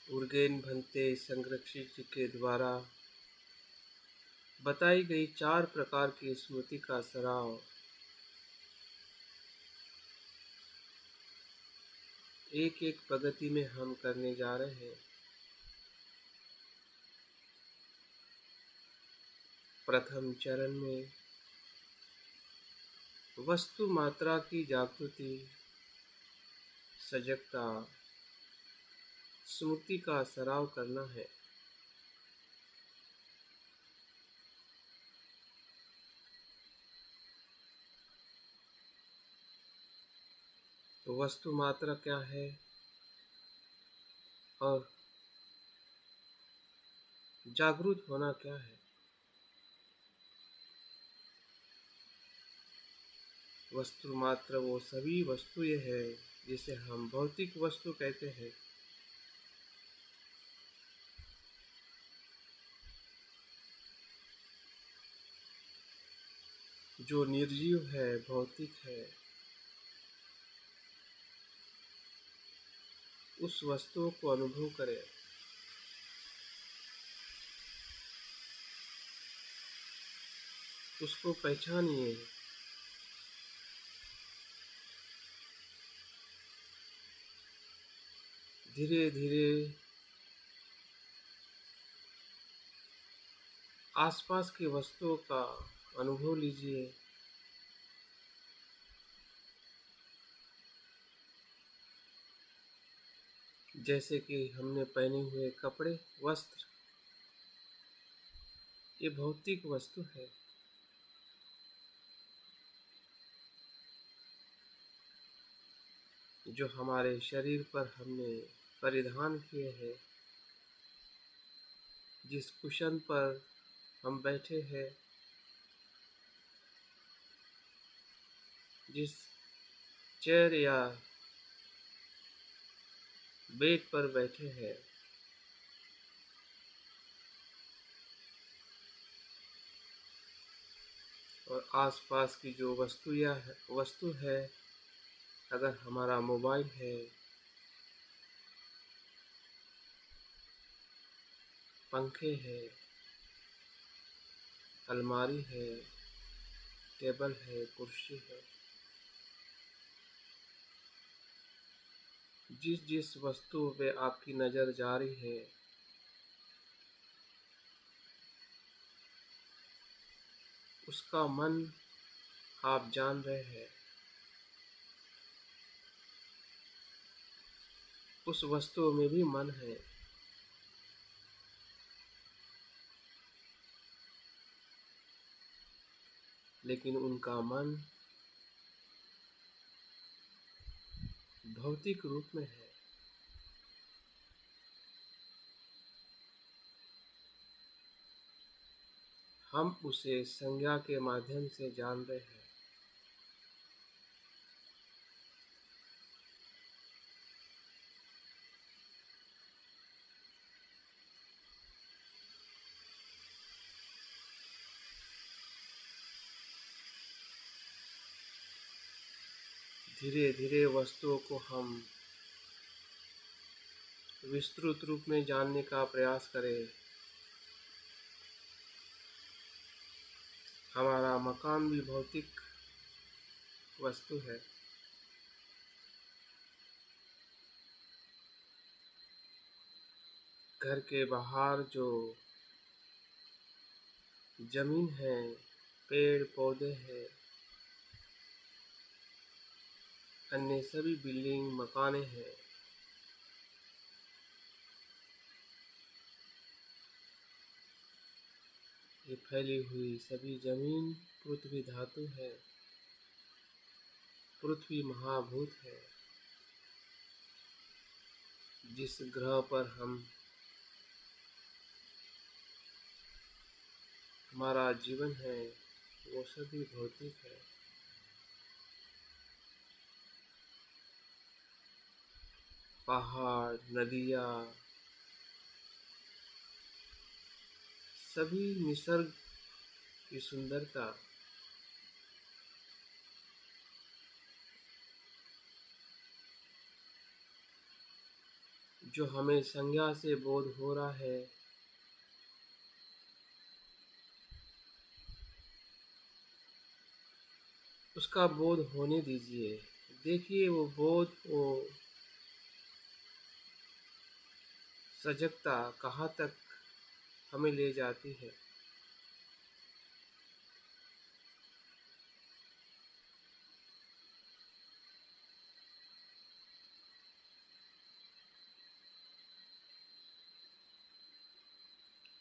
उर्गेन भंते संरक्षित जी के द्वारा बताई गई 4 प्रकार की स्मृति का सराव एक एक प्रगति में हम करने जा रहे हैं। प्रथम चरण में वस्तु मात्रा की जागृति, सजगता, स्मृति का सराव करना है। तो वस्तु मात्रा क्या है और जागरूक होना क्या है? वस्तु मात्र वो सभी वस्तुएं है जिसे हम भौतिक वस्तु कहते हैं, जो निर्जीव है, भौतिक है। उस वस्तुओं को अनुभव करें। उसको पहचानिए। धीरे धीरे आसपास की वस्तुओं का अनुभव लीजिए। जैसे कि हमने पहने हुए कपड़े, वस्त्र, ये भौतिक वस्तु है। जो हमारे शरीर पर हमने परिधान किए हैं, जिस कुशन पर हम बैठे हैं, जिस चेयर या बेड पर बैठे हैं, और आसपास की जो वस्तु है, अगर हमारा मोबाइल है, पंखे है, अलमारी है, टेबल है, कुर्सी है, जिस जिस वस्तु पे आपकी नज़र जा रही है, उसका मन आप जान रहे हैं। उस वस्तु में भी मन है, लेकिन उनका मन भौतिक रूप में है। हम उसे संज्ञा के माध्यम से जान रहे हैं। धीरे धीरे वस्तुओं को हम विस्तृत रूप में जानने का प्रयास करें। हमारा मकान भी भौतिक वस्तु है। घर के बाहर जो जमीन है, पेड़ पौधे हैं, अन्य सभी बिल्डिंग मकाने हैं, ये फैली हुई सभी जमीन पृथ्वी धातु है। पृथ्वी महाभूत है। जिस ग्रह पर हमारा जीवन है, वो सभी भौतिक है। पहाड़, नदियाँ, सभी निसर्ग की सुंदरता, जो हमें संज्ञा से बोध हो रहा है, उसका बोध होने दीजिए। देखिए वो बोध, वो सजगता कहाँ तक हमें ले जाती है।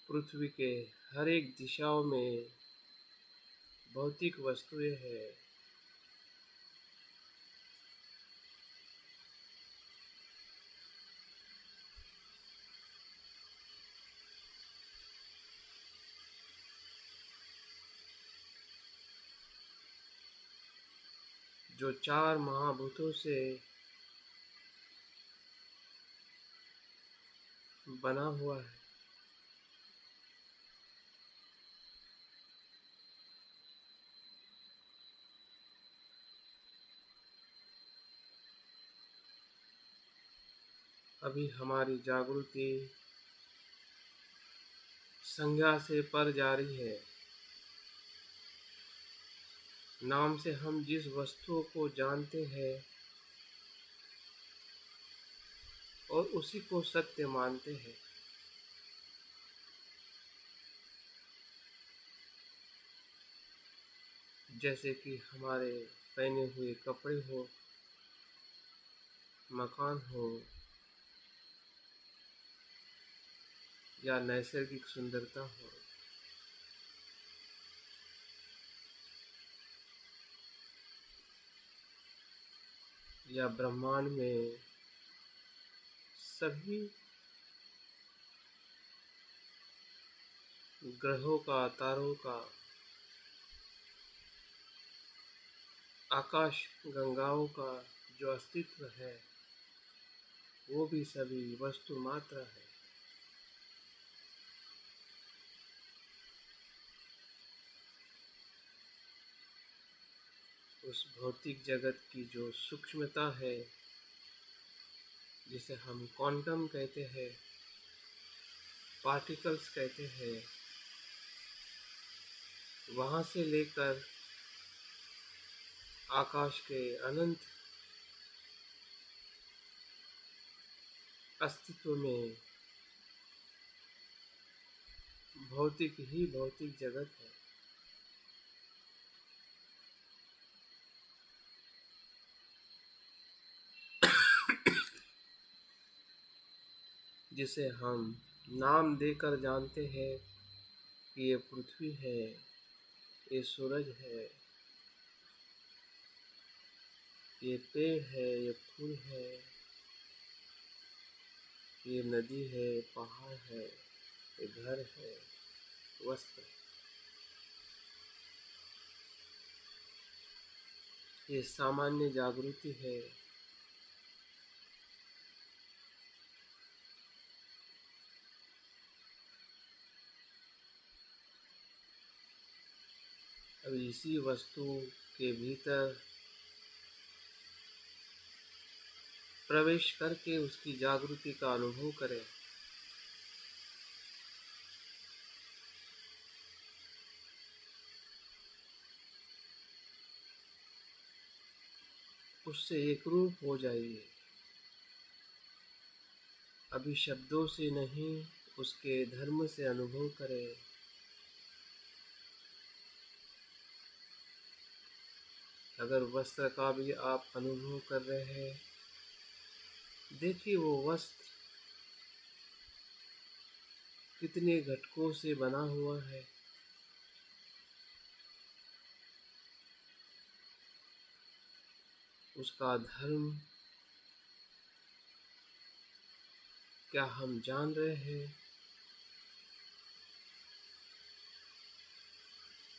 पृथ्वी के हर एक दिशाओं में भौतिक वस्तुएं हैं। जो चार महाभूतों से बना हुआ है। अभी हमारी जागृति संज्ञा से पर जा रही है। नाम से हम जिस वस्तुओं को जानते हैं, और उसी को सत्य मानते हैं। जैसे कि हमारे पहने हुए कपड़े हो, मकान हो, या नैसर्गिक सुंदरता हो, या ब्रह्मांड में सभी ग्रहों का, तारों का, आकाश गंगाओं का जो अस्तित्व है, वो भी सभी वस्तु मात्र है। उस भौतिक जगत की जो सूक्ष्मता है, जिसे हम क्वांटम कहते हैं, पार्टिकल्स कहते हैं, वहाँ से लेकर आकाश के अनंत अस्तित्व में भौतिक ही भौतिक जगत है। जिसे हम नाम देकर जानते हैं कि ये पृथ्वी है, ये सूरज है, ये पेड़ है, ये फूल है, ये नदी है, पहाड़ है, ये घर है, वस्त्र, ये सामान्य जागृति है। अब इसी वस्तु के भीतर प्रवेश करके उसकी जागृति का अनुभव करें। उससे एक रूप हो जाइए। अभी शब्दों से नहीं, उसके धर्म से अनुभव करें। अगर वस्त्र का भी आप अनुभव कर रहे हैं, देखिए वो वस्त्र कितने घटकों से बना हुआ है। उसका धर्म क्या हम जान रहे हैं?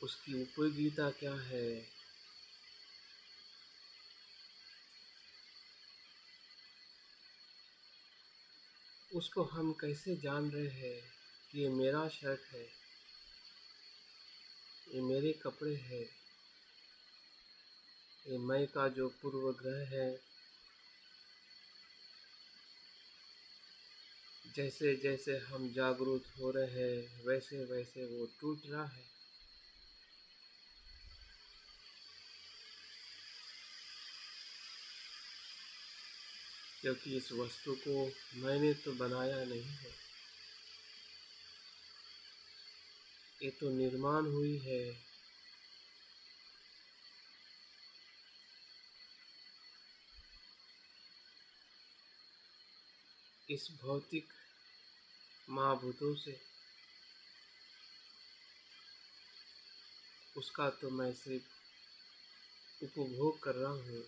उसकी उपयोगिता क्या है? उसको हम कैसे जान रहे हैं कि ये मेरा शर्ट है, ये मेरे कपड़े हैं, ये मैं का जो पूर्वग्रह है। जैसे जैसे हम जागरूक हो रहे हैं, वैसे वैसे वो टूट रहा है। क्योंकि इस वस्तु को मैंने तो बनाया नहीं है, ये तो निर्माण हुई है। इस भौतिक महाभूतों से। उसका तो मैं सिर्फ उपभोग कर रहा हूँ।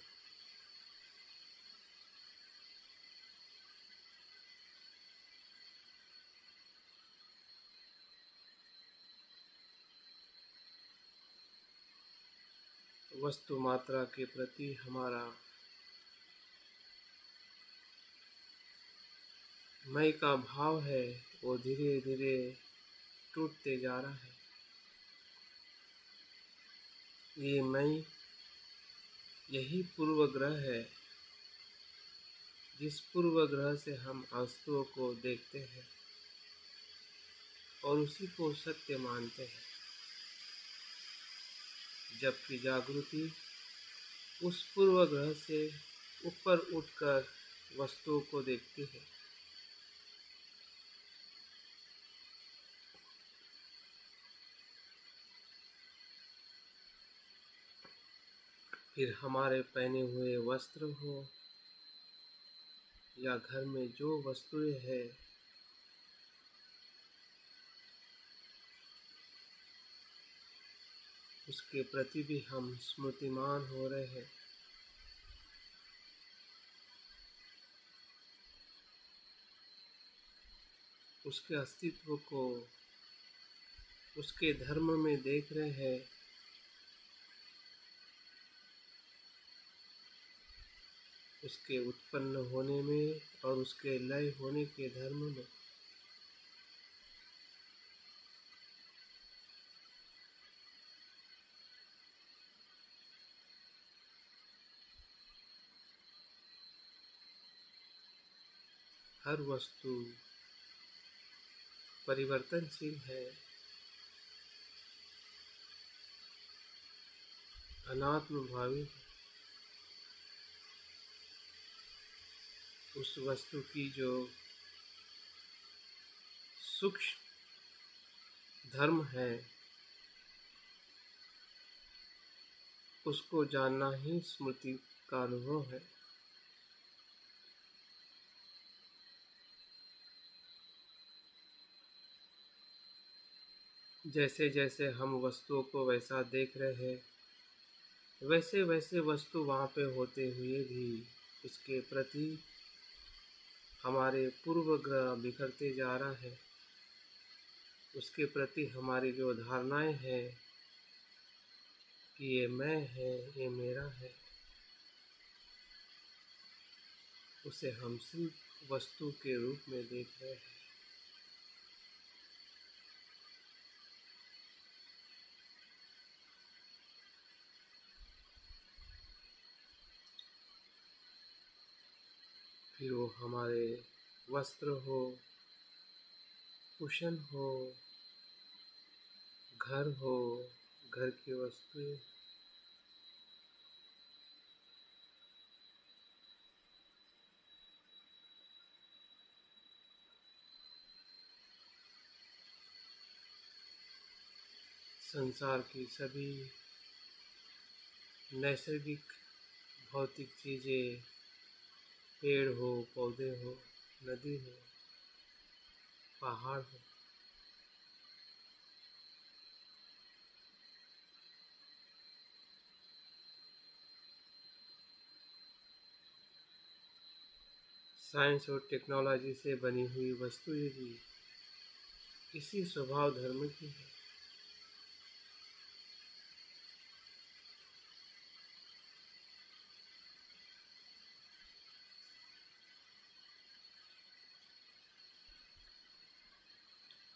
वस्तु मात्रा के प्रति हमारा मैं का भाव है, वो धीरे धीरे टूटते जा रहा है। ये मैं यही पूर्व ग्रह है, जिस पूर्व ग्रह से हम वस्तुओं को देखते हैं और उसी को सत्य मानते हैं। जबकि जागृति उस पूर्व ग्रह से ऊपर उठकर वस्तुओं को देखती है। फिर हमारे पहने हुए वस्त्र हो या घर में जो वस्तुएं हैं, उसके प्रति भी हम स्मृतिमान हो रहे हैं। उसके अस्तित्व को उसके धर्म में देख रहे हैं। उसके उत्पन्न होने में और उसके लय होने के धर्म में। हर वस्तु परिवर्तनशील है, अनात्मभावी है। उस वस्तु की जो सूक्ष्म धर्म है, उसको जानना ही स्मृति का अनुभव है। जैसे जैसे हम वस्तुओं को वैसा देख रहे हैं, वैसे वैसे वस्तु वहाँ पे होते हुए भी उसके प्रति हमारे पूर्वग्रह बिखरते जा रहा है। उसके प्रति हमारी जो धारणाएं हैं कि ये मैं है, ये मेरा है, उसे हम सिर्फ वस्तु के रूप में देख रहे हैं। फिर वो हमारे वस्त्र हो, कुशन हो, घर हो, घर की वस्तुएं, संसार की सभी नैसर्गिक भौतिक चीज़ें, पेड़ हो, पौधे हो, नदी हो, पहाड़ हो, साइंस और टेक्नोलॉजी से बनी हुई वस्तुएं भी इसी स्वभाव धर्म की है।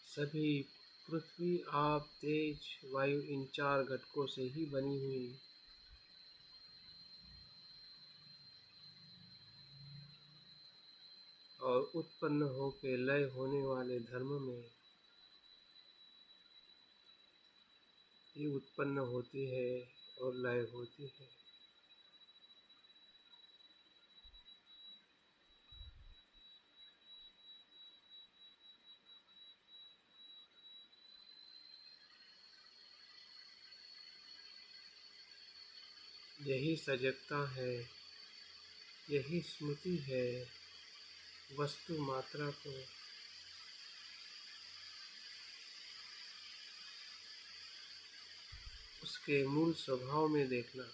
सभी पृथ्वी, आप, तेज, वायु, इन चार घटकों से ही बनी हुई और उत्पन्न होकर लय होने वाले धर्म में ये उत्पन्न होती है और लय होती है। यही सजगता है, यही स्मृति है। वस्तु मात्रा को उसके मूल स्वभाव में देखना।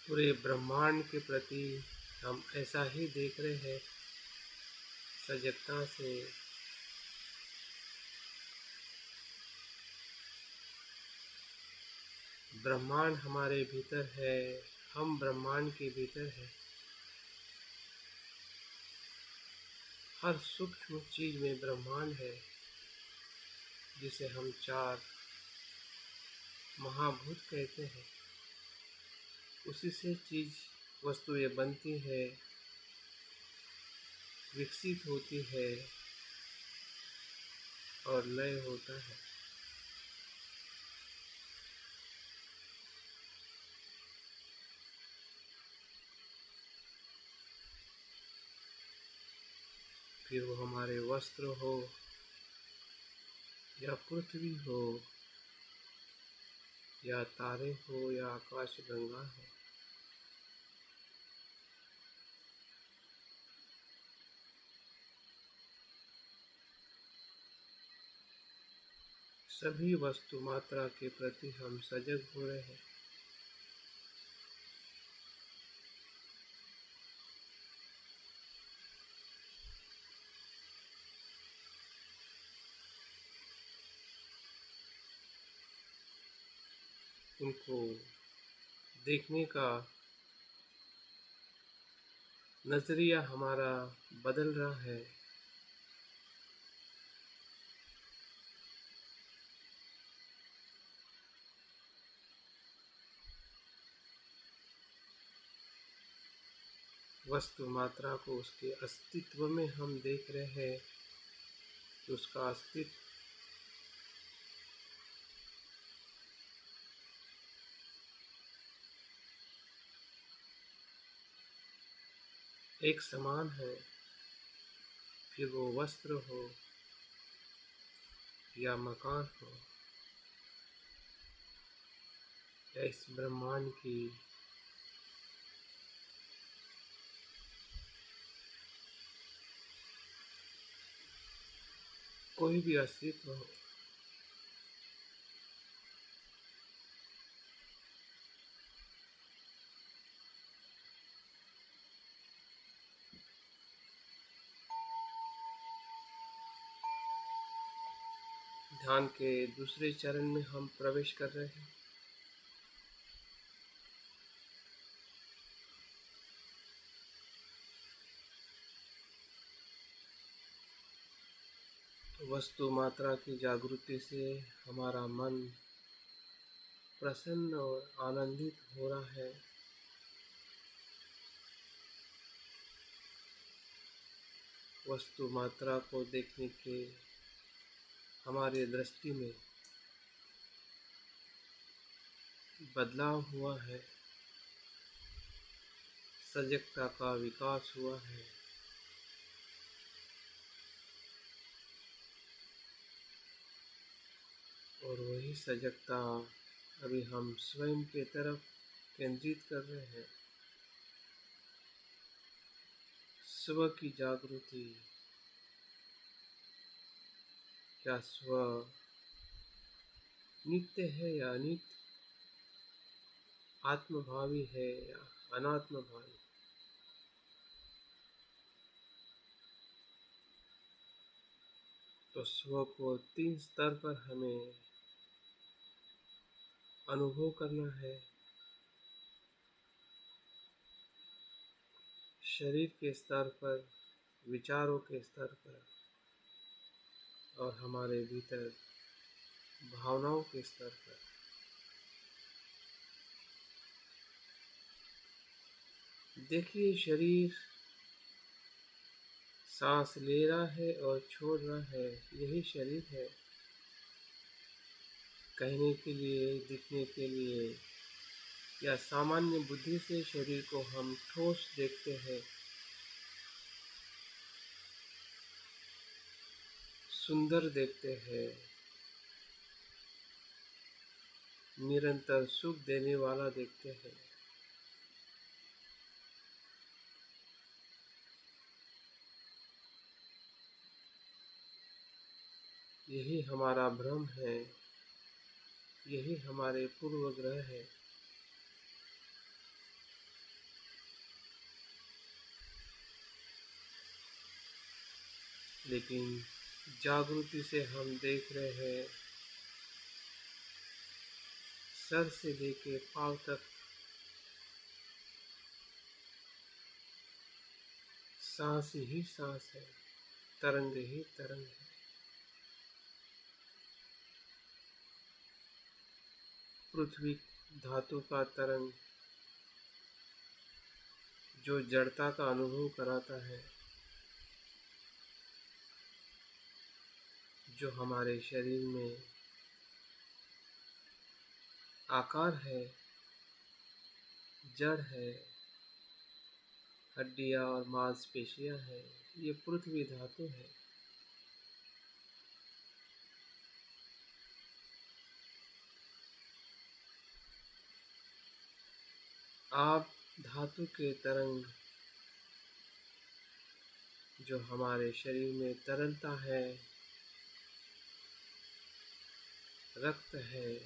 पूरे ब्रह्मांड के प्रति हम ऐसा ही देख रहे हैं, सजगता से। ब्रह्मांड हमारे भीतर है, हम ब्रह्मांड के भीतर हैं। हर सूक्ष्म चीज में ब्रह्मांड है। जिसे हम चार महाभूत कहते हैं, उसी से चीज वस्तुएं बनती है, विकसित होती है और लय होता है। फिर वो हमारे वस्त्र हो या पृथ्वी हो या तारे हो या आकाश गंगा हो, सभी वस्तु मात्रा के प्रति हम सजग हो रहे हैं। उनको देखने का नजरिया हमारा बदल रहा है। वस्तु मात्रा को उसके अस्तित्व में हम देख रहे हैं कि उसका अस्तित्व एक समान है। फिर वो वस्त्र हो या मकान हो या इस ब्रह्मांड की कोई भी अस्तित्व हो, ध्यान के दूसरे चरण में हम प्रवेश कर रहे हैं। वस्तु मात्रा की जागृति से हमारा मन प्रसन्न और आनंदित हो रहा है। वस्तु मात्रा को देखने के हमारे दृष्टि में बदलाव हुआ है, सजगता का विकास हुआ है। और वही सजगता अभी हम स्वयं के तरफ केंद्रित कर रहे हैं। स्व की जागृति। क्या स्व नित्य है या अनित्य, आत्मभावी है या अनात्मभावी? तो स्व को 3 स्तर पर हमें अनुभव करना है। शरीर के स्तर पर, विचारों के स्तर पर और हमारे भीतर भावनाओं के स्तर पर। देखिए, शरीर सांस ले रहा है और छोड़ रहा है, यही शरीर है। कहने के लिए, दिखने के लिए या सामान्य बुद्धि से शरीर को हम ठोस देखते हैं, सुंदर देखते हैं, निरंतर सुख देने वाला देखते हैं। यही हमारा भ्रम है, यही हमारे पूर्वग्रह है। लेकिन जागृति से हम देख रहे हैं, सर से लेके पांव तक सांस ही सांस है, तरंग ही तरंग है। पृथ्वी धातु का तरंग जो जड़ता का अनुभव कराता है, जो हमारे शरीर में आकार है, जड़ है, हड्डियाँ और मांसपेशियाँ हैं, ये पृथ्वी धातु है। आप धातु के तरंग जो हमारे शरीर में तरलता है, रक्त है,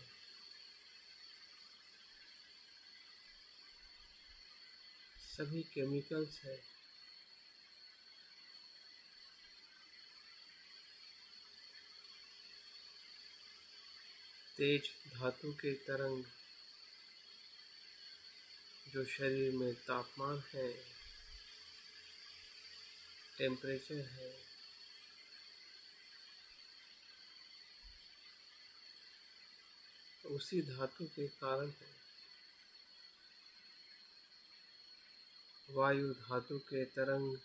सभी केमिकल्स है, तेज धातु के तरंग जो शरीर में तापमान है, टेम्परेचर है, उसी धातु के कारण है। वायु धातु के तरंग